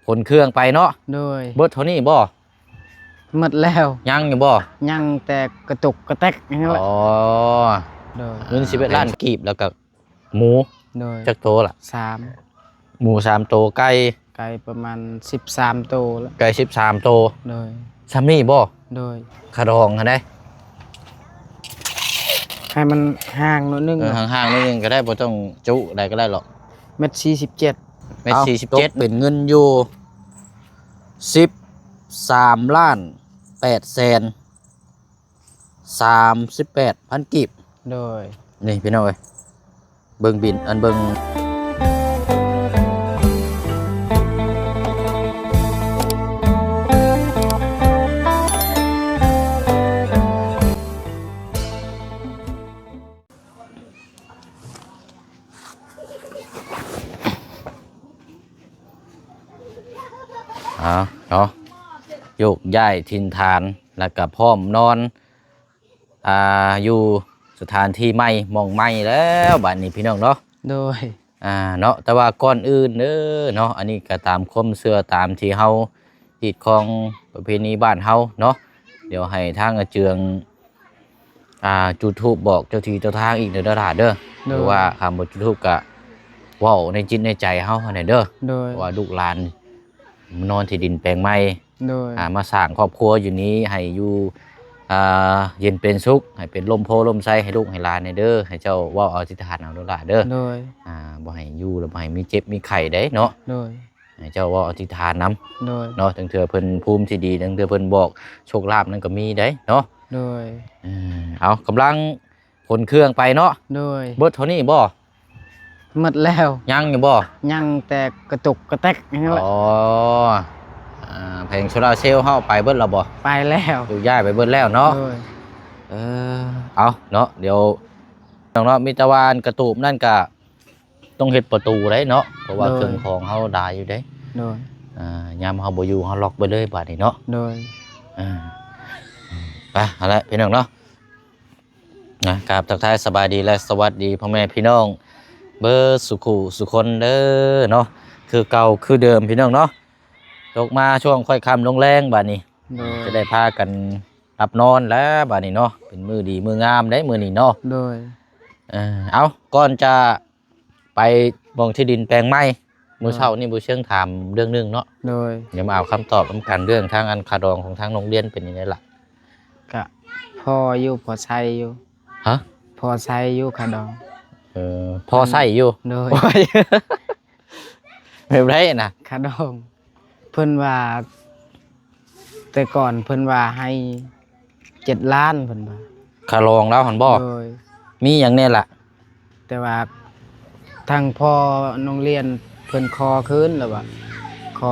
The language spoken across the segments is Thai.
ขนเครื่องไปเนาะโดยเบิดเท่านี้บ่หมดแล้วยังอยู่บ่ยังแต่กระตุกกระแตกอย่างนั้นแหละอ๋อโดยเงิน11 ล้านกีบแล้วก็หมูโดยจักโตล่ะ3หมู3โตไก่ประมาณ13ตัวแล้วไก่13โตโดยซ้ำนี่บ่โดยคาดองหั่นได้ให้มันห่างนิดนึงห่างๆนิดนึงก็ได้บ่ต้องจุได้ก็ได้หรอก1.47 เมตร47เป็นเงินอยู่13ล้าน8แสน38,000กีบโดยนี่พี่น้องเอ้ยเบิ่งบินอันเบิ่งเนาะโยกย้ายถิ่นฐานแล้วก็พร้อมนอนอยู่สถานที่ใหม่มองใหม่แล้วบัดนี้พี่น้องเนาะโดยเนาะแต่ว่าก่อนอื่นเนาะอันนี้ก็ตามความเชื่อตามที่เฮาฮิตของประเพณีบ้านเฮาเนาะเดี๋ยวให้ทางอาเจืองจุดธูปบอกเจ้าที่เจ้าทางอีกเด้อหรือว่าคำบทจุดธูปก็เว้าในจิตในใจเฮาหั่นเด้อว่าลูกหลานนอนที่ดินแปลงใหม่มาสร้างครอบครัวอยู่นี้ให้อยู่เย็นเป็นสุขให้เป็นลมโพลมไส้ให้ลูกให้หลานเด้อให้เจ้าว่าเอาทิฏฐานเอาเด้อบ่ให้อยู่แล้วบ่ให้มีเจ็บมีไข้ได้เนาะให้เจ้าว่าเอาทิฏฐานนำเนาะถึงเถื่อเพิ่นภูมิที่ดีถึงเถื่อเพิ่นบอกโชคลาภนั้นก็มีได้เนาะเอากำลังขนเครื่องไปเนาะเบิดเท่านี้บ่หมดแล้วยังอยู่บ่ยังแต่กระตุกกระแตกอย่างนั้นแหละแผงโซลาร์เซลล์เฮาไปเบิดแล้วบ่ไปแล้วอยู่ย้ายไปเบิดแล้วเนาะเอาเนาะเดี๋ยวน้องเนาะมีตะวันกระตูบนั่นก็ต้องเฮ็ดประตูได้เนาะเพราะว่าเครื่องของเฮาได้อยู่เด้ยามเฮาบ่อยู่เฮาล็อกไปเลยบัดนี้เนาะไปเอาละพี่น้องเนาะกราบทักทายสบายดีและสวัสดีพ่อแม่พี่น้องเบอร์สุขุสุคนเด้อเนาะคือเก่าคือเดิมพี่น้องเนาะตกมาช่วงค่อยค่ำลงแรงบาดนี้จะได้พากันรับนอนแล้วบาดนี้เนาะเป็นมือดีมืองามได้มือนี้เนาะเอาก่อนจะไปมองที่ดินแปลงไม้มือเช้านี่บูเชิงถามเรื่องนึงเนาะเดี๋ยวมาเอาคำตอบกันเรื่องทางอันคาดองของทางโรงเรียนเป็นยังไงล่ะก็พออยู่พอใช้อยู่พอใช้อยู่คาดองพอใส่อยู่ไม่ได้นะคาดองเพิ่นว่าแต่ก่อนเพิ่นว่าให้7 ล้านเพิ่นว่าคาลองแล้วหันบ่มีอย่างนี้ล่ะแต่ว่าทางพ่อโรงเรียนเพิ่นคอคืนแล้วว่าคอ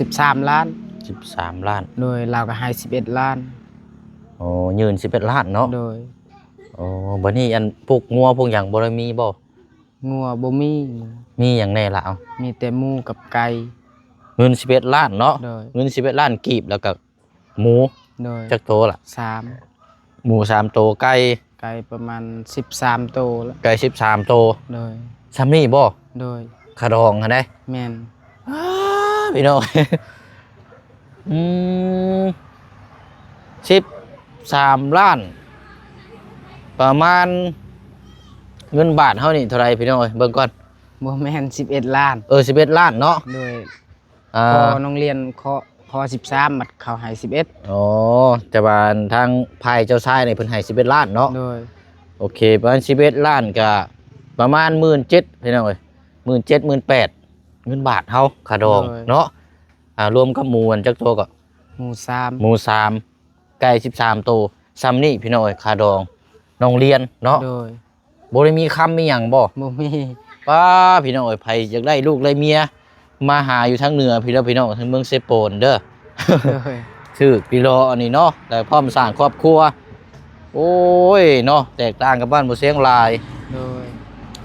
13 ล้าน13 ล้านโดยเราก็ให้11 ล้านยืน11 ล้านเนาะโดยบัดนี้อันพวกงัวพวกหยังบ่ได้มีบ่งัวบ่มีอย่างแน่ล่ะมีแต่หมูกับไก่เงิน11 ล้านเนาะเงิน11 ล้านกีบแล้วก็หมูจักโตล่ะ3หมู3โตไก่ประมาณ13โตแล้วไก่13โตซ้ำนี่บ่คาดองหั่นได้แม่นพี่น้อง13 ล้านประมาณเงินบาทเท่านี้เท่าไรพี่น้องเบิ่งก่อนบ่แม่น11 ล้าน11 ล้านเนาะโดยพอโรงเรียนคอ13บัดเขาให้11แต่ว่าทางภายเจ้าชายนี่เพิ่นให้11 ล้านเนาะโดยโอเคประมาณ11 ล้านก็ประมาณ 17,000 พี่น้องเอ้ย 17,000 18,000 เงินบาทเฮาค่าดองเนาะรวมกับหมูอันจักโตก็หมู3ไก่13โตซ้ำนี่พี่น้องเอ้ยค่าดองโรงเรียนเนาะบ่ได้มีคำมีหยังบ่มีป้าพี่น้องเอ้ยไผอยากได้ลูกได้เมียมาหาอยู่ทางเหนือพี่น้องทางเมืองเซโปนเด้อชื่อพี่รออันนี้เนาะแต่พร้อมสร้างครอบครัวโอ้ยเนาะแตกต่างกับบ้านบ่เสียงลาย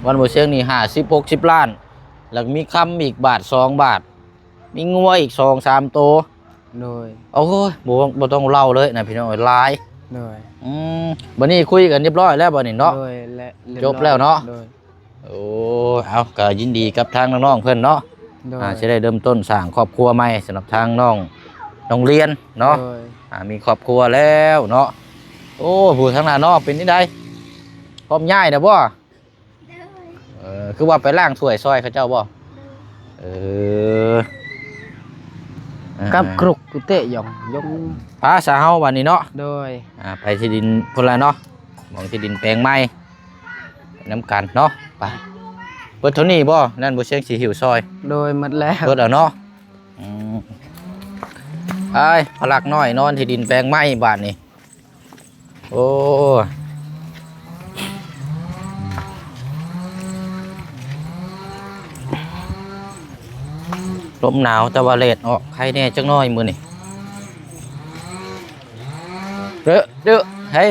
บ้านบ่เสียงนี่50 60 ล้านแล้วมีคำอีกบาท2 บาทมีงัวอีก2-3 โตโอ้ยบ่ต้องเล่าเลยนะพี่น้องเอ้ยหลายบัดนี้คุยกันเรียบร้อยแล้วบัดนี้เนาะจบแล้วเนาะ โอ้เอาก็ยินดีกับทางน้องๆเพิ่นเนาะ โดย จะได้เริ่มต้นสร้างครอบครัวใหม่สำหรับทางน้องโรงเรียนเนาะ โดย มีครอบครัวแล้วเนาะโอ้ผู้ทางหน้านอกเป็นนี่ได้พร้อมย้ายนะบ่คือว่าไปล้างถ้วยซอยเขาเจ้าบ่เออ กับกรุกกุเตะหยองยง พาสาเฮาวันนี้เนาะ โดย ไปที่ดินพุ่นละเนาะมองที่ดินแปลงไม้น้ำกันเนาะไปเบิดเท่านี้บ่นั่นบ่เชียงสีหิวซอย โดยหมดแล้ว เบิดเอาเนาะไอ้พลักน้อยนอนที่ดินแปลงไม้บ้านนี่โอ้ลมหนาวแต่ว่าเลดออกใครแน่จังน้อยมื้อนี่เด้อเฮ้ย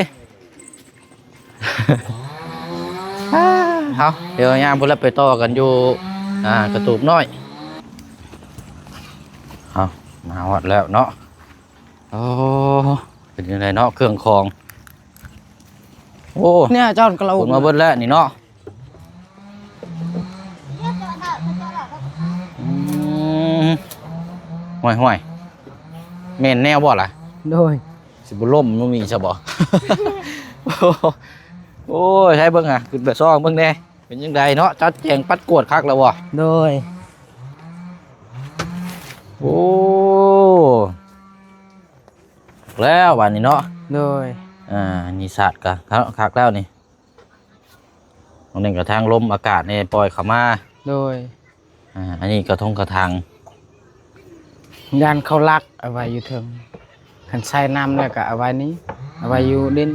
เอาเดี๋ยวยามพุ่นละไปต่อกันอยู่กระตูบน้อยเอามาหอดแล้วเนาะโอ้เป็นยังไงเนาะเครื่องคองโอ้ เนี่ยเจ้ากระเรา ขนมาเบิดแล้วนี่เนาะห่วยเมนแนวบ่ล่ะ โดย สิบุล่มมันมีใช่บ่ โอ้ยใช้เบิ่งขึ้นไปซ่องเบิ่งแน่เป็นยังไงเนาะจัดแจงปัดกวดคักแล้วบ่ โดย โอ้แล้ววันนี้เนาะ โดย นี่ศาสตร์กันคักแล้วนี่ตรงนี้กระทางลมอากาศเนี่ยปล่อยเข้ามา โดย อันนี้กระทงกระทาง ยานเขาลักเอาไว้อยู่เทิงคันใช้น้ำแล้วก็เอาไว้นี้เอาไว้อยู่ดิน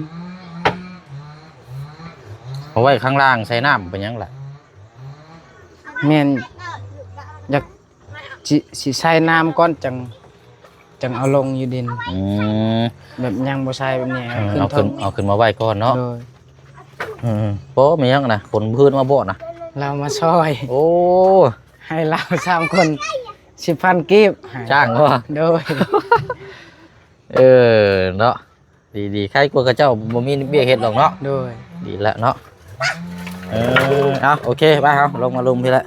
เอาไว้ข้างล่างใส่น้ำเป็นยังไง แม่นอยากสิใช้น้ำก่อนจังเอาลงอยู่ดิน แบบยังบ่ใช่แบบนี้ เอาขึ้นมาไว้ก่อนเนาะ โดย โป๊ะมียังนะผลพื้นมาโบดนะ เรามาช่วย โอ้ ให้เรา3 คน10,000กีบให้ จ้างวะ โดย เนาะดีใครกลัวกระเจ้าบ่มีเบี้ยเห็ดหรอกเนาะ โดย ดีแล้วเนาะเอาโอเคไปเอาลงมาลุมพี่ละ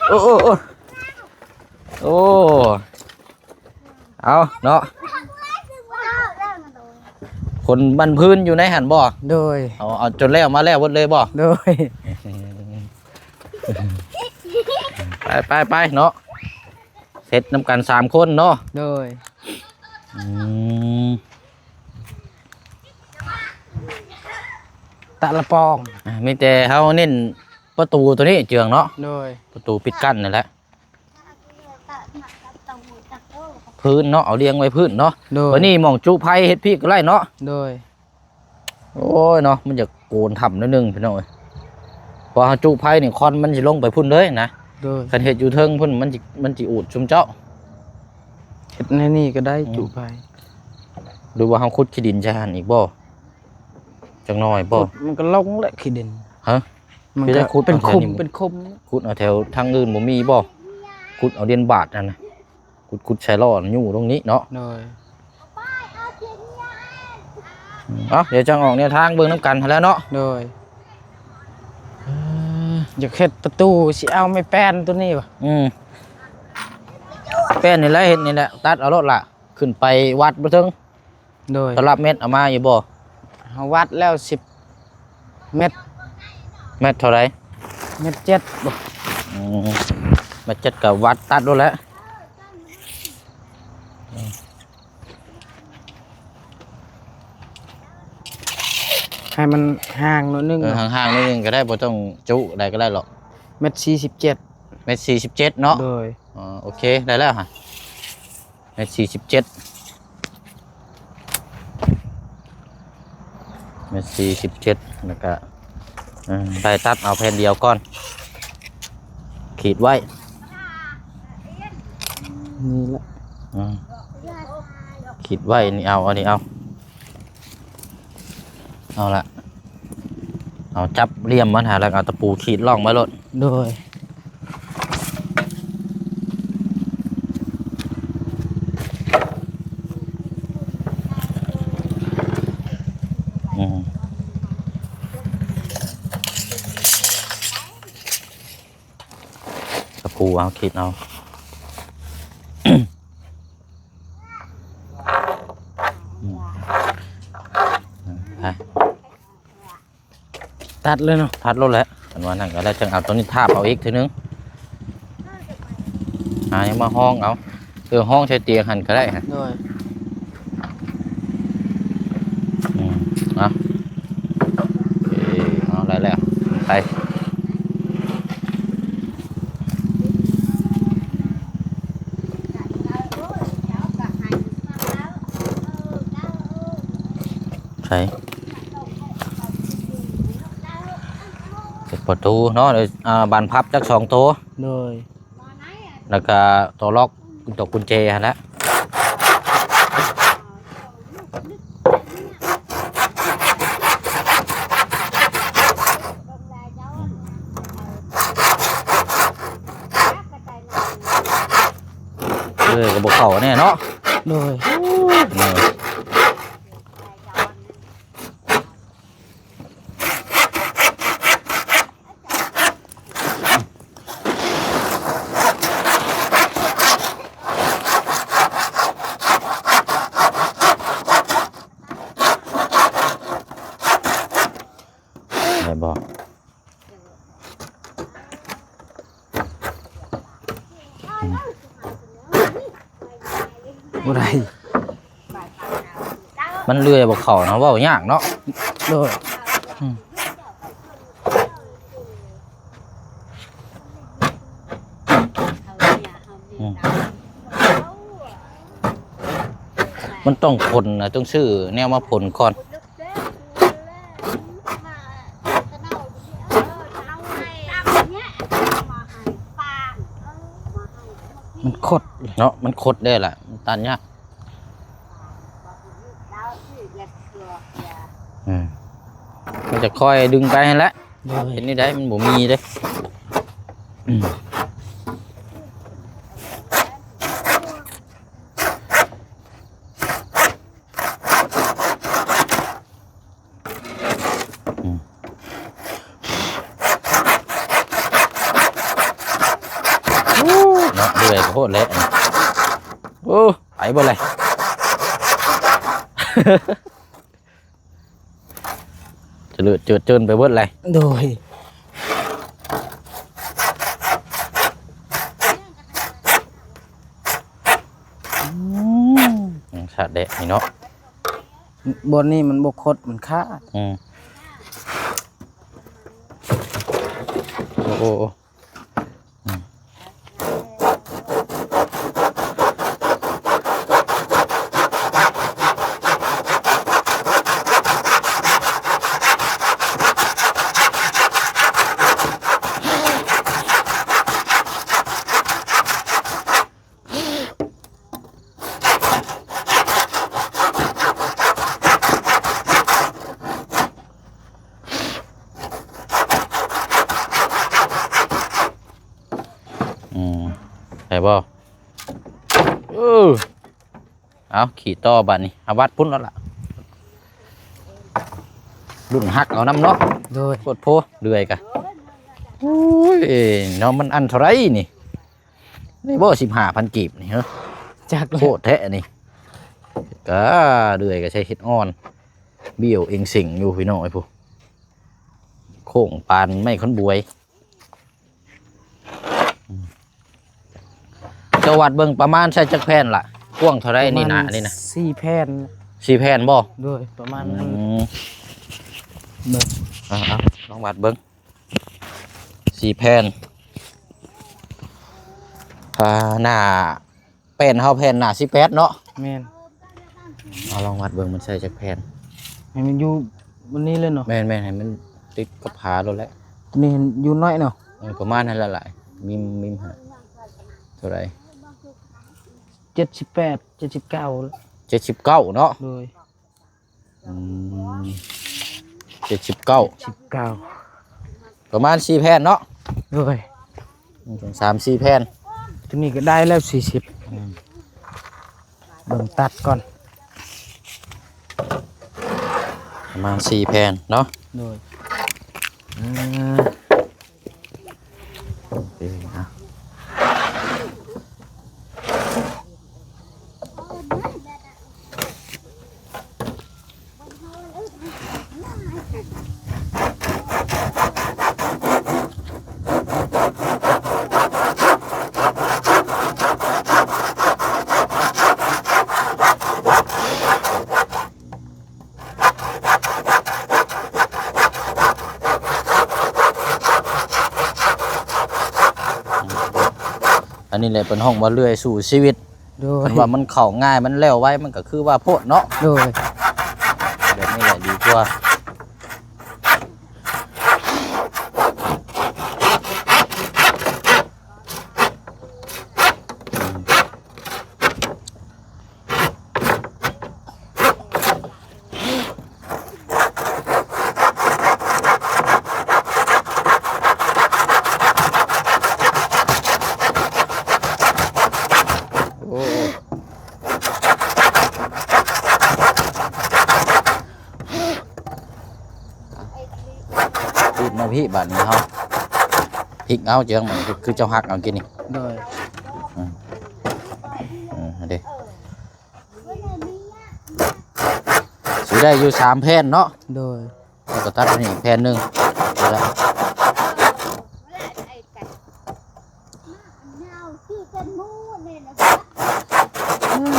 โอ้เอาเนาะคนบันพื้นอยู่ในหันบ่ โดย เอาจนแล้วมาแล้วหมดเลยบ่ โดย ไปเนาะเสร็จน้ำกัน3 คนเนาะ โดยตะละปอง มีแต่เขาเน้นประตูตัวนี้เจืองเนาะ โดย ประตูปิดกั้นนั่นแหละพื้นเนาะเอาเรียงไว้พื้นเนาะ โดย วันนี้หมองจุไผ่เฮ็ดพี่ก็ไล่เนาะ โดย โอ้ยเนาะมันจะโกนทำนิดนึงพี่น้องเอ้ยพอจุไผ่นี่คอนมันจะลงไปพุ่นเลยนะ โดย คันเฮ็ดอยู่เทิงพุ่นมันจะอูดชุมเจ้า เฮ็ดในนี่ก็ได้จุไป ดูว่าเฮาขุดขี้ดินใช่หันอีกบ่จังน้อยบ่ มันก็ลงแหละขี้ดิน ฮะ มัน ไม่ได้ ก็ ขุด เป็น เอาแถ คุ ว ม นี้ เป็นคุม ขุดเอาแถวทางอื่นบ่มีบ่ขุดเอาเดียนบาทนั่นนะขุดใช้ล่ออยู่ตรงนี้เนาะ โดย เดี๋ยวจังออกแนวทางเบิ่งน้ำกันแล้วเนาะ โดยอยากเฮ็ดประตูสิเอาไม่แป้นตัวนี้บ่ แป้นนี่แหละเห็ดนี่แหละตัดเอารถละขึ้นไปวัดบ่ถึง โดย ตลับเม็ดเอามาอยู่บ่ เฮาวัดแล้ว10 เมตร เม็ดเท่าไหร่ เมตร7บ่ เม็ด7กับวัดตัดแล้วแหละ ให้มันห่างหน่อยนึง ห่างๆนิดนึงก็ได้บ่ต้องจุอะไรก็ได้หรอก เมตร47 เม็ด47เนาะ โดย โอเคได้แล้วฮะเม็ด47เม็ด47แล้วก็ได้ตัดเอาแผ่นเดียวก่อนขีดไว้ นี่แหละ ขีดไว้นี่เอาอันนี้เอาละเอาจับเลี่ยมมันหาแล้วเอาตะปูขีดล่องไว้รถ โดย อ ะปูเอาคิดเอาไป ตัดเลยเนาะ ทัดรถแล้วอันว่านั่นก็แล้วจังเอาตัวนี้ทาบเอาอีกทีนึงยังมาห้องเอาคือห้องใช้เตียงหันก็ได้ฮะ โดย เอาเอาอะไรแล้วไปใช่ประตูเนาะเดี๋ยวบานพับจัก2ตัว โดย แล้วก็ตัวล็อกตัวกุญแจหั่นแหละก็บอกเขาเนี่ยเนาะ โดย นี่ได้บอก บ่ได้ มันเลื่อยบอกเขาเนาะเว่ายากเนาะ โดย มันต้องผลนะต้องชื่อแนวมาผลก่อน มันคด เนาะมันคดได้แหละมันตันยากมันจะค่อยดึงไปให้แล้ว โดย เห็นนี่ได้มันบ่มีเด้เนาะด้วยโคตรเละโอ้ไปบ่เลย จะเลือดเจือดเจินไปเบิดเลย โดย ชาดเดะนี่เนาะ บนนี้มันบ่คดมันขาด โอ้โอ้ใช่บ่เอาขี่ต่อบัดนี้เอาวัดพุ่นแล้วล่ะรุ่นหักเอาน้ำเนาะ โดย โคตรโพเรื่อยกะโอ้ยเนาะมันอันเท่าไรนี่นี่บ่15,000 กีบนี่เหรอ จัก โคตรแท้นี่ก็เรื่อยก็ใช้เห็ดอ่อนเบี้ยวเองสิงอยู่พี่น้องไอ้ผู้โค้งปานไม่ค้นบวยจังหวัดเบิ่งประมาณใช้จักแผ่นล่ะกว้างเท่าไรนี่นะนี่นะ 4 แผ่น 4 แผ่นบ่ โดยประมาณนั้น เบิ่งลองวัดเบิ่ง4 แผ่นหน้าแผ่นเฮาแผ่นหน้า18เนาะ แม่น เอาลองวัดเบิ่งมันใช้จักแผ่น ให้มันอยู่บนนี้เลยเนาะ แม่นให้มันติดกับผาโลดแล้ว นี่อยู่น้อยเนาะ ประมาณนั้นละมิมฮะเท่าไหร่ 78 79 79เนาะ โดย 79 19 ประมาณ4 แผ่นเนาะ โดย 3-4 แผ่น ตัวนี้ก็ได้แล้ว40เบิ่งตัดก่อน ประมาณ4 แผ่นเนาะ โดย โอเคนะ อันนี้แหละเป็นห้องว่าเลื่อยสู่ชีวิต โดย คันว่ามันเข้าง่ายมันแล้วไว้มันก็คือว่าโพดเนาะ โดย แบบนี้แหละดีกว่าโอ้ปิดมาพี่บาดนี้เฮาพริกเอาเจียงมันคือเจ้าฮักเอากินนี่ โดย เด้สิได้อยู่3แผ่นเนาะ โดย แล้วก็ตัดอันนี้แผ่นหนึงเอาละ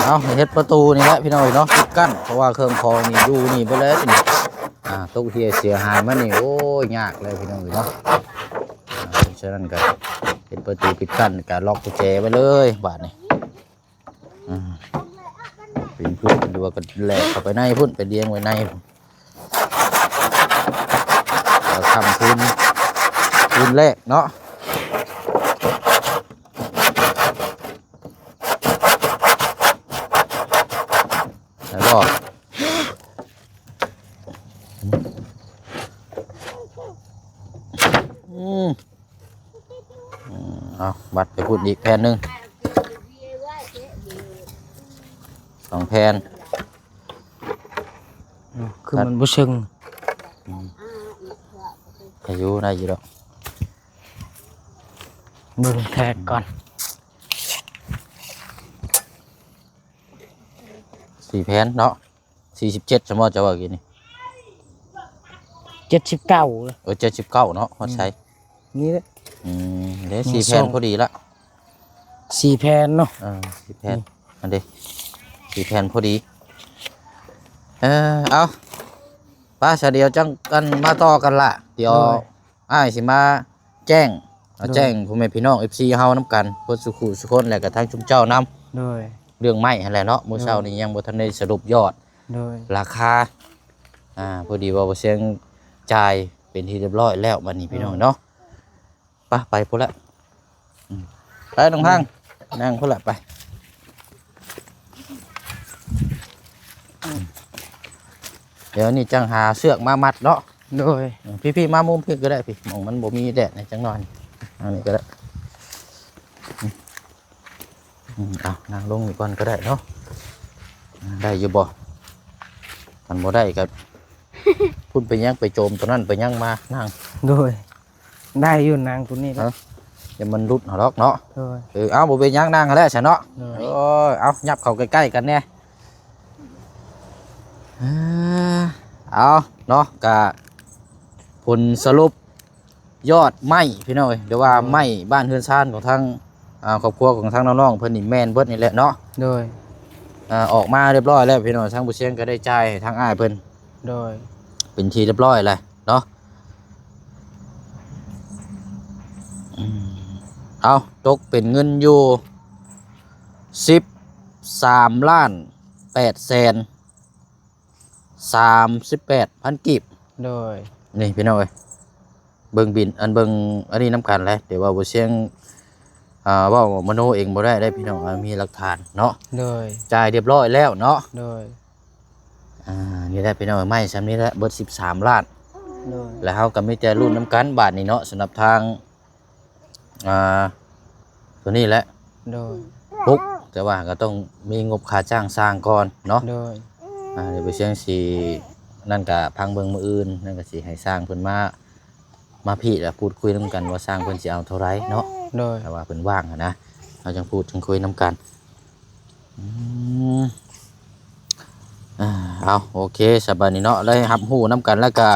เอาเฮ็ดประตูนี่แหละพี่น้อยเนาะปิดกั้นเพราะว่าเครื่องคองนี่อยู่นี่ไปแล้วนี่ตกเฮียเสียหายมานี่โอ้ยยากเลยพี่น้อยเนาะเพราะฉะนั้นก็เป็นประตูปิดกั้นก็ล็อกกุญแจไว้เลยบาดนี้เป็นพุ่นดูว่าก็แหลกเข้าไปในพุ่นไปเลี้ยงไว้ในพุ่นเราทำพื้นแรกเนาะแล้วก็เอาบัตรไปพูดอีกแผ่นหนึ่ง2 แผ่น คือมันบ่เชิง อายุได้อยู่ดอก เบิ่งแทกก่อน 4 แผ่นเนาะ47สมมติจะว่ากี่นี่ 79เลย 79เนาะฮอดใช้ นี่แหละ เดี๋ยว4 แผ่นพอดีละ 4แผ่นเนาะ 4 แผ่นอันเด้4 แผ่นพอดีเอาป้าเฉเดียวจังกันมาต่อกันละเดี๋ยวอ้ายสิมาแจ้งพ่อแม่พี่น้อง FC เฮานำกันเพิ่นสุขุสุคนแล้วก็ทางชุมเจ้านำ โดย เรื่องไม้หั่นแหละเนาะมื้อเช้านี้ยังบ่ทันได้สรุปยอด โดย ราคาพอดีว่าบ่เสียงจ่ายเป็นที่เรียบร้อยแล้วบัดนี้พี่น้องเนาะไปพุ่นละไปน้องพังนั่งพุ่นละไปเดี๋ยวนี่จังหาเสือกมามัดเนาะ โดย พี่มามุมพี่ก็ได้พี่มองมันบ่มีแดดในจังนอนอันนี้ก็ได้เอานั่งลงอีกก่อนก็ได้เนาะได้อยู่บ่มันบ่ได้ก็ พุ่นไปยังไปโจมตัวนั้นไปยังมานั่ง โดยได้อยู่นางตัวนี้แล้ว เดี๋ยวมันรุดหรอกเนาะ โดย เอาบ่เป็นยังนั่งแล้วใช่เนาะ โดย โอ้ยเอายับเข้าใกล้ๆกันแน่เอาเนาะกะผลสรุปยอดไม้พี่น้อยเดี๋ยวว่าไม้บ้านเฮือนชานของทางครอบครัวของทางน้องๆเพิ่นนี่แม่นเบิดนี่แหละเนาะ โดย ออกมาเรียบร้อยแล้วพี่น้อยทางผู้เชี่ยงก็ได้จ่ายให้ทางอ้ายเพิ่น โดย เป็นทีเรียบร้อยเลยเนาะเอาตกเป็นเงินอยู่13,838,000 กีบ โดย นี่พี่น้อยเบิ่งบินเบิ่งอันนี้น้ำกันเลยเดี๋ยวว่าบ่เสียงเว่ามโนเองบ่ได้พี่น้องมีหลักฐานเนาะ โดย จ่ายเรียบร้อยแล้วเนาะ โดย นี่ได้พี่น้อยไม่ซ้ำนี้ละเบิด13 ล้าน โดย แล้วเฮาก็มีแต่รุ่นน้ำกันบาทนี่เนาะสำหรับทางตัวนี้แหละ โดย ปุ๊บแต่ว่าก็ต้องมีงบค่าจ้างสร้างก่อนเนาะ โดย เดี๋ยวไปเชียงสีนั่นก็พังเบิงมืออื่นนั่นก็สิให้สร้างเพิ่นมาพี่แล้วพูดคุยนํกันว่าสร้างเพิ่นสิเอาเท่าไรเนาะ โดย แต่ว่าเพิ่นว่างอะนะเราจังพูดจังคุยนํกันเอาโอเคสบายนี้เนาะเลยรับรู้นํกันแล้วก็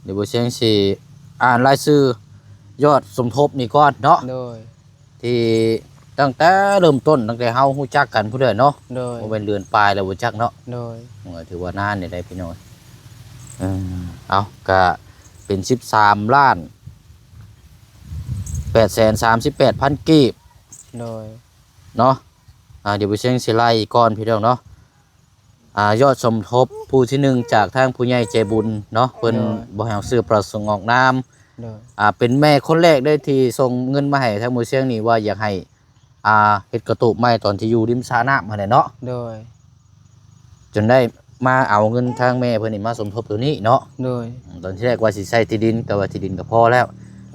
เดี๋ยวไปเชียงสีอ่านรายชื่อยอดสมทบนี่ก่อนเนาะ โดย ที่ตั้งแต่เริ่มต้นตั้งแต่เฮาฮู้จักกันผู้ใดเนาะ โดย บ่เป็นเดือนปลายแล้วบ่จักเนาะ โดย ถือว่านานนี่ได้พี่น้อยเอาก็เป็น13,838,000 กีบ โดย เนาะเดี๋ยวไปเชียงสิไล่ก่อนพี่น้องเนาะยอดสมทบผู้ที่หนึ่งจากทางผู้ใหญ่ใจบุญเนาะเพิ่นบ่ให้เอาซื้อประสงค์ออกนามเป็นแม่คนแรกได้ที่ส่งเงินมาให้ทางหมู่เชียงนี่ว่าอยากให้เฮ็ดกระตูปไม้ตอนที่อยู่ริมสระน้ำหั่นแหละเนาะโดยจนได้มาเอาเงินทางแม่เพิ่นนี่มาสมทบตัวนี้เนาะโดยตอนที่แรกว่าสิใช้ที่ดินแต่ว่าที่ดินก็พอแล้ว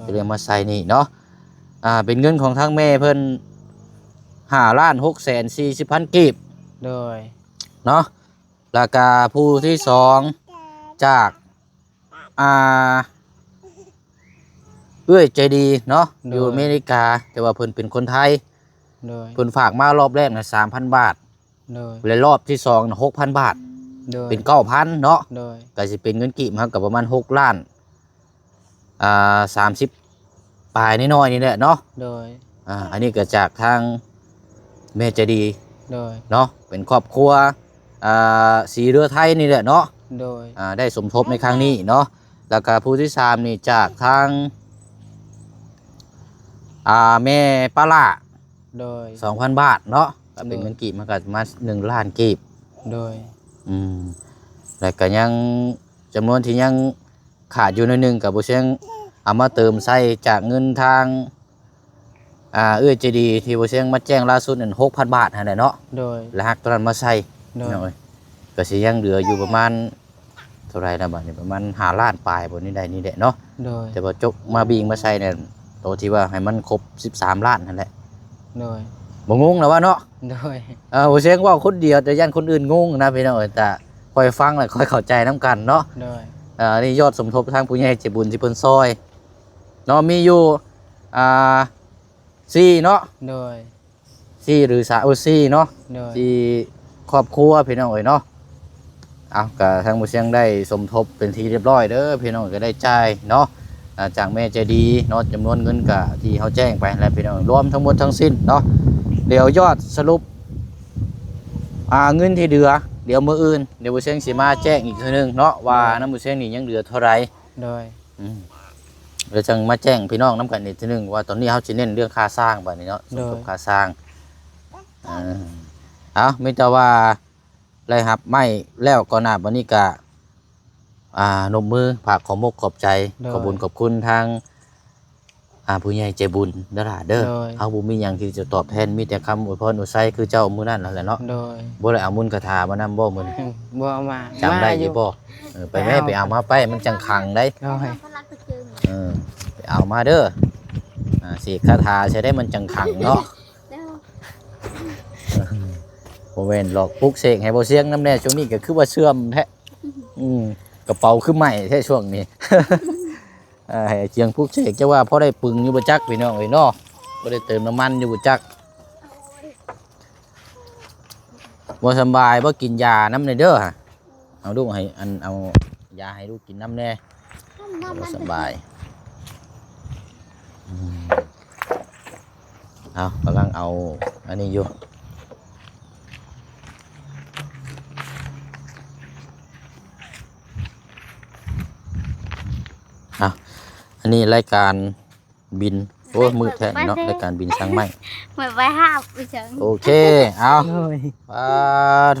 ก็เลยมาใส่นี่เนาะเป็นเงินของทางแม่เพิ่น5,640,000 กีบโดยเนาะราคาผู้ที่สองจากเอื้อยใจดีเนาะอยู่อเมริกาแต่ว่าเพิ่นเป็นคนไทยเพิ่นฝากมารอบแรกน่ะ 3,000 บาทและรอบที่สองน่ะ 6,000 บาทเป็น 9,000 เนาะก็สิเป็นเงินกีบครับกับประมาณ6ล้าน30ปลายน้อยๆนี่แหละเนาะอันนี้ก็จากทางแม่ใจดีเนาะเป็นครอบครัวสีเรือไทยนี่แหละเนาะได้สมทบในครั้งนี้เนาะแล้วก็ผู้ที่สามนี่จากทางแม่ปลา2,000 บาทเนาะก็เป็นเงินกีบมันก็มา1 ล้านกีบแล้วก็ยังจำนวนที่ยังขาดอยู่นิดนึงกับผู้เชี่ยงเอามาเติมใส่จากเงินทางเอื้อใจดีที่ผู้เชี่ยงมาแจ้งล่าสุดนั่น6,000 บาทนั่นแหละเนาะแล้วหักตอนนั้นมาใส่ก็สิยังเหลืออยู่ประมาณเท่าไรนะบัดนี้ประมาณ5 ล้านปลายบนนี้ได้นี่แหละเนาะแต่ว่าจกมาบิงมาใส่เนี่ยตัวที่ว่าให้มันครบ13 ล้านนั่นแหละบ่งงแล้วว่าเนาะผู้เชี่ยงว่าคนเดียวแต่ยันคนอื่นงงนะพี่น้องแต่คอยฟังแล้วคอยเข้าใจน้ำกันเนาะนี่ยอดสมทบทางผู้ใหญ่ใจบุญที่เพิ่นซอยเนาะมีอยู่4เนาะ4หรือ4เนาะ4ครอบครัวพี่น้องเนาะเอาก็ทางผู้เชี่ยงได้สมทบเป็นที่เรียบร้อยเด้อพี่น้องก็ได้จ่ายเนาะจากแม่ใจดีเนาะจำนวนเงินกะที่เขาแจ้งไปแล้วพี่น้องรวมทั้งหมดทั้งสิ้นเนาะเดี๋ยวยอดสรุปเงินที่เหลือเดี๋ยวมื้ออื่นเดี๋ยวผู้เชี่ยงสิมาแจ้งอีกทีนึงเนาะว่าน้ำผู้เชี่ยงนี่ยังเหลือเท่าไหร่เดี๋ยวจังมาแจ้งพี่น้องน้ำกันอีกทีนึงว่าตอนนี้เขาจะเน้นเรื่องค่าสร้างแบบนี้เนาะสมทบค่าสร้างไม่แต่ว่าไรครับไม่แล้วก่อนหน้าวันนี้กะนมมือฝากขอมกขอบใจขอบบุญขอบคุณทางผู้ใหญ่ใจบุญเด้อเด้อเอาบุญมีอย่างที่จะตอบแทนมีแต่คำอวยพรอวยไส้คือเจ้ามือนั่นแหละเนาะบ่ได้เอามุนกระถามานำบ่มื้อบ่เอามาจำได้อยู่บ่ไปแม่ไปเอามาไปมันจังขังได้ไปเอามาเด้อสิคาถาใช้ได้มันจังขังเนาะบ่แม่นหรอกปลุกเสกให้บ่เสียงน้ำแน่ช่วงนี้ก็คือว่าเสื่อมแท้กระเป๋าคือใหม่แท้ช่วงนี้ให้เจียงปลุกเสกจะว่าพอได้ปึงอยู่บ่จักพี่น้องเอ้ยเนาะบ่ได้เติมน้ำมันอยู่บ่จักบ่สบายบ่กินยาน้ำในเด้อเอาลูกให้เอายาให้ลูกกินน้ำแน่บ่สบายเอากำลังเอาอันนี้อยู่อันนี้รายการบินโอ้มือแทนเนาะรายการบินช่างไม้เหมือนไปห้าไปเชิงโอเคเอา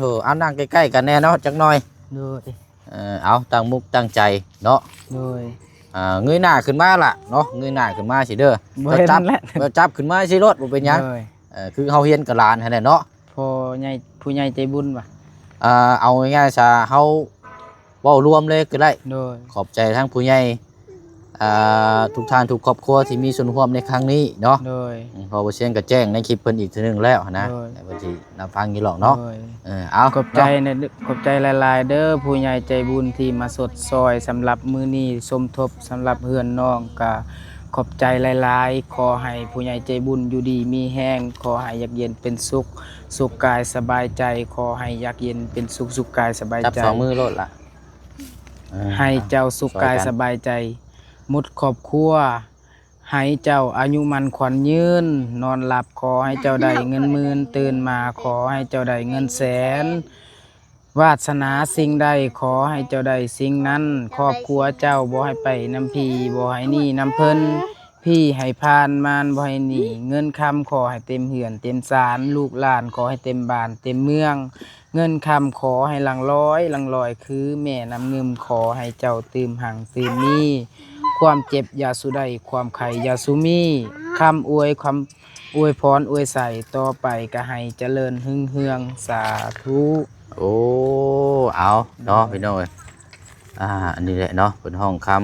ถูกเอานั่งใกล้ๆกันแน่เนาะจักหน่อยเอาตั้งมุกตั้งใจเนาะเงยหน้าขึ้นมาล่ะเนาะเงยหน้าขึ้นมาสิเด้อจับขึ้นมาสิรถบ่เป็นหยังคือเฮาเฮียนกับหลานหั่นแหละเนาะผู้ใหญ่ใจบุญว่ะเอาง่ายๆซะเฮาเว้ารวมเลยก็ได้ขอบใจทั้งผู้ใหญ่ทุกท่านทุกครอบครัวที่มีส่วนร่วมในครั้งนี้เนาะพอบ่เชียงก็แจ้งในคลิปเพิ่นอีกทีนึงแล้วนะแต่ว่าสินำฟังอยู่หรอกเนาะเอาขอบใจขอบใจหลายๆเด้อผู้ใหญ่ใจบุญที่มาสดซอยสำหรับมื้อนี้สมทบสำหรับเฮือนน้องก็ขอบใจหลายๆขอให้ผู้ใหญ่ใจบุญอยู่ดีมีแห้งขอให้ยักเย็นเป็นสุขสุขกายสบายใจขอให้ยักเย็นเป็นสุขสุขกายสบายใจจับ2มือโลดล่ะให้เจ้าสุขกายสบายใจหมดครอบครัวให้เจ้าอายุมันขวัญยืนนอนหลับขอให้เจ้าได้เงินหมื่นตื่นมาขอให้เจ้าได้เงินแสนวาสนาสิ่งใดขอให้เจ้าได้สิ่งนั้นครอบครัวเจ้าบ่ให้ไปน้ำพีบ่ให้นี่น้ำเพิ่น พี่ให้พานมารบ่ให้หนีเงินคำขอให้เต็มเหือนเต็มศาลลูกหลานขอให้เต็มบ้านเต็มเมือง เงินคำขอให้หลังร้อยหลังลอยคือแม่น้ำเงิมขอให้เจ้าตื่มหังตื่มมีความเจ็บอย่าสุได้ความไข่อย่าสุมีคำอวยความอวยพรอวยใส่ต่อไปก็ให้เจริญหึ่งเฮืองสาธุ โอ้เอาเนาะพี่น้องเอ้ยอันนี้แหละเนาะเป็นห้องคำ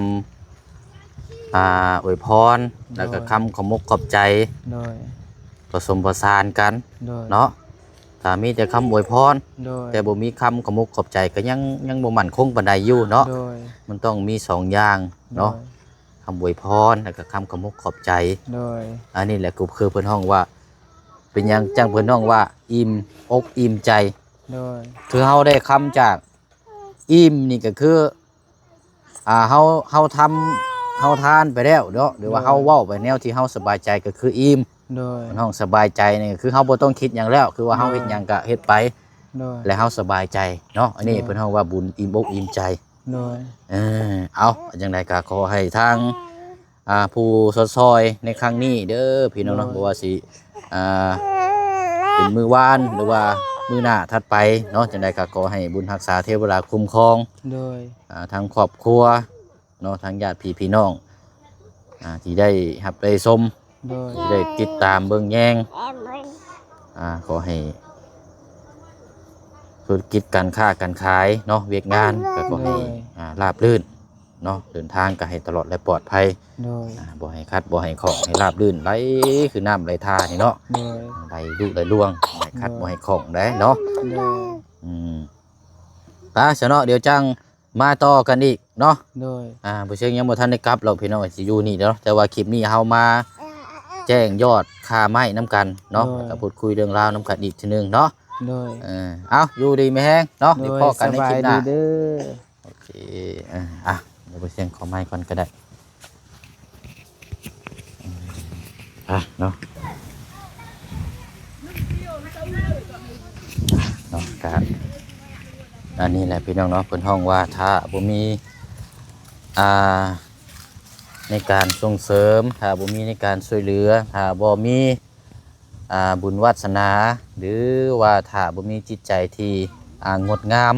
อวยพรแล้วก็คำขอมกขอบใจ โดย ผสมผสานกัน โดย เนาะถ้ามีแต่คำอวยพร โดย แต่บ่มีคำขอมกขอบใจก็ยังบ่มั่นคงปานใดอยู่เนาะ โดย มันต้องมีสองอย่างเนาะคำอวยพรแล้วก็คำขอมกขอบใจ โดย อันนี้แหละคือเพิ่นห้องว่า เป็นหยังจังเพิ่นห้องว่าอิ่มอกอิ่มใจ โดย คือเฮาได้คำจากอิ่มนี่ก็คือเฮาทำเฮาทานไปแล้วเนาะหรือว่าเฮาเว้าไปแนวที่เฮาสบายใจก็คืออิ่ม โดย เพิ่นห้องสบายใจนี่คือเฮาบ่ต้องคิดหยังแล้ว คือว่าเฮาเฮ็ดหยังก็เฮ็ดไป โดย และเฮาสบายใจเนาะอันนี้เพิ่นห้องว่าบุญอิ่มอกอิ่มใจ โดย เอาจังไดก็ขอให้ทางผู้สดซอยในครั้งนี้เด้อพี่น้องเนาะบ่ว่าสิเป็นมื้อวานหรือว่ามื้อหน้าถัดไปเนาะจังไดก็ขอให้บุญรักษาเทวดาคุ้มครอง โดย ทางครอบครัวเนาะทางญาติพี่น้องที่ได้รับได้ชม โดย ที่ได้ติดตามเบิ่งแยงขอให้ธุรกิจการค้าการขายเนาะเวียกงานก็ขอให้ราบรื่นเนาะเดินทางก็ให้ตลอดและปลอดภัย โดย บ่ให้คัดบ่ให้ของให้ราบรื่นไหลคือน้ำไหลท่านี่เนาะ โดย ไหลดุไหลล่วงบ่ให้คัดบ่ให้ของได้เนาะ โดย ซะเนาะเดี๋ยวจังมาต่อกันอีกเนาะ โดย บ่เชิงยังบ่ทันได้กลับหรอกพี่น้องสิอยู่นี่เนาะแต่ว่าคลิปนี้เฮามาแจ้งยอดค่าไม้น้ำกันเนาะแล้วก็พูดคุยเรื่องราวน้ำกันอีกทีนึงเนาะ โดย เอาอยู่ดีไม่แห้งเนาะ โด เดี๋ยวย พอกันในคลิปหน้า สบายดีเด้อ โอเคเดี๋ยวไปเสียงขอไม้ก่อนก็ได้เนาะเนาะครับอันนี้แหละพี่น้องเนาะเพิ่นห้องว่าถ้าบ่มีในการส่งเสริมถ้าบ่มีในการช่วยเหลือถ้าบ่มีบุญวาสนาหรือว่าถ้าบ่มีจิตใจที่งดงาม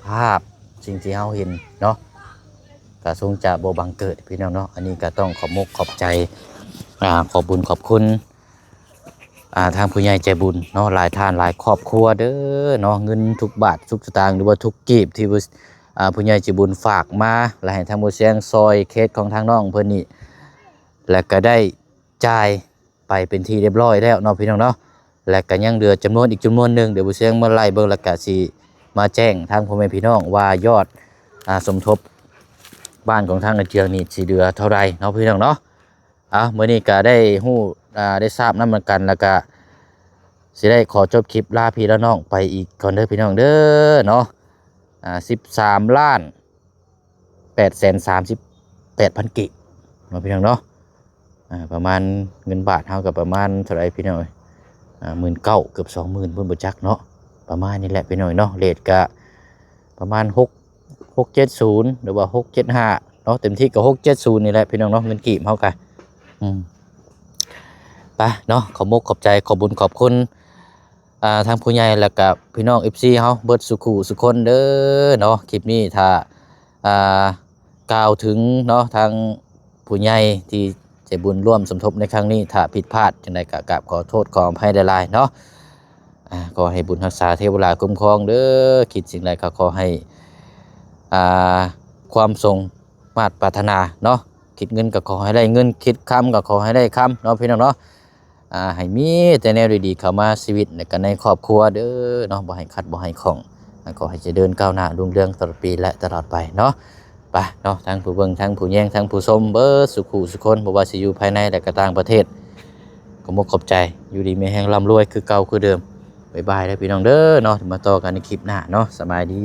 ภาพสิ่งที่เฮาเห็นเนาะก็ทรงจะบ่บังเกิดพี่น้องเนาะอันนี้ก็ต้องขอบมกขอบใจขอบบุญขอบคุณทางผู้ใหญ่ใจบุญเนาะหลายท่านหลายครอบครัวเด้อเนาะเงินทุกบาททุกสตางค์หรือว่าทุกกีบที่ผู้ใหญ่ใจบุญฝากมาและให้ทางบ่เสียงซอยเคสของทางน้องเพิ่นนี่และก็ได้จ่ายไปเป็นที่เรียบร้อยแล้วเนาะพี่น้องเนาะและก็ยังเหลือจำนวนอีกจำนวนหนึงเดี๋ยวบ่เสียงมาไล่เบิ่งแล้วก็สิมาแจ้งทางพ่อแม่พี่น้องว่ายอดสมทบบ้านของทางอาเจียงนี่สิเหลือเท่าใดเนาะพี่น้องเนาะมื้อนี้ก็ได้ฮู้ได้ทราบนำเหมือนกันแล้วก็สิได้ขอจบคลิปลาพี่และน้องไปอีกก่อนเด้อพี่น้องเด้อเนาะ13ล้าน838,000 กิเนาะพี่น้องเนาะประมาณเงินบาทเท่ากับประมาณเท่าไรพี่น้อย19,000เกือบ20,000พุ่นบ่จักเนาะประมาณนี้แหละพี่น้อยเนาะเรทก็ประมาณ670หรือว่า675เนาะเต็มที่ก็670นี่แหละพี่น้องเนาะเงินกีบเฮาก็ไปเนาะขอมกขอบใจขอบุญขอบคุณทางผู้ใหญ่แล้วก็พี่น้อง FC เฮาเบิดสุขุสุคนเด้อเนาะคลิปนี้ถ้ากล่าวถึงเนาะทางผู้ใหญ่ที่ใจบุญร่วมสมทบในครั้งนี้ถ้าผิดพลาดจังไดก็กราบขอโทษขออภัยหลายๆเนาะก็ให้บุญรักษาเทวดาคุ้มครองเด้อคิดสิ่งใดก็ขอให้ความทรงมาตรปรารถนาเนาะคิดเงินก็ขอให้ได้เงินคิดคำก็ขอให้ได้คำเนาะพี่น้องเนาะให้มีแต่แนวดีๆเข้ามาชีวิตในครอบครัวเด้อเนาะบ่ให้ขัดบ่ให้ของขอให้เจริญก้าวหน้ารุ่งเรืองตลอดปีและตลอดไปเนาะไปเนาะทั้งผู้เบิ่งทั้งผู้แย่งทั้งผู้ชมเบิดสุขุสุคนบ่ว่าสิอยู่ภายในและก็ต่างประเทศก็มกขอบใจอยู่ดีมีแห่งร่ำรวยคือเก่าคือเดิมบ๊ายบายแล้วพี่น้องเด้อเนาะมาต่อกันในคลิปหน้าเนาะสบายดี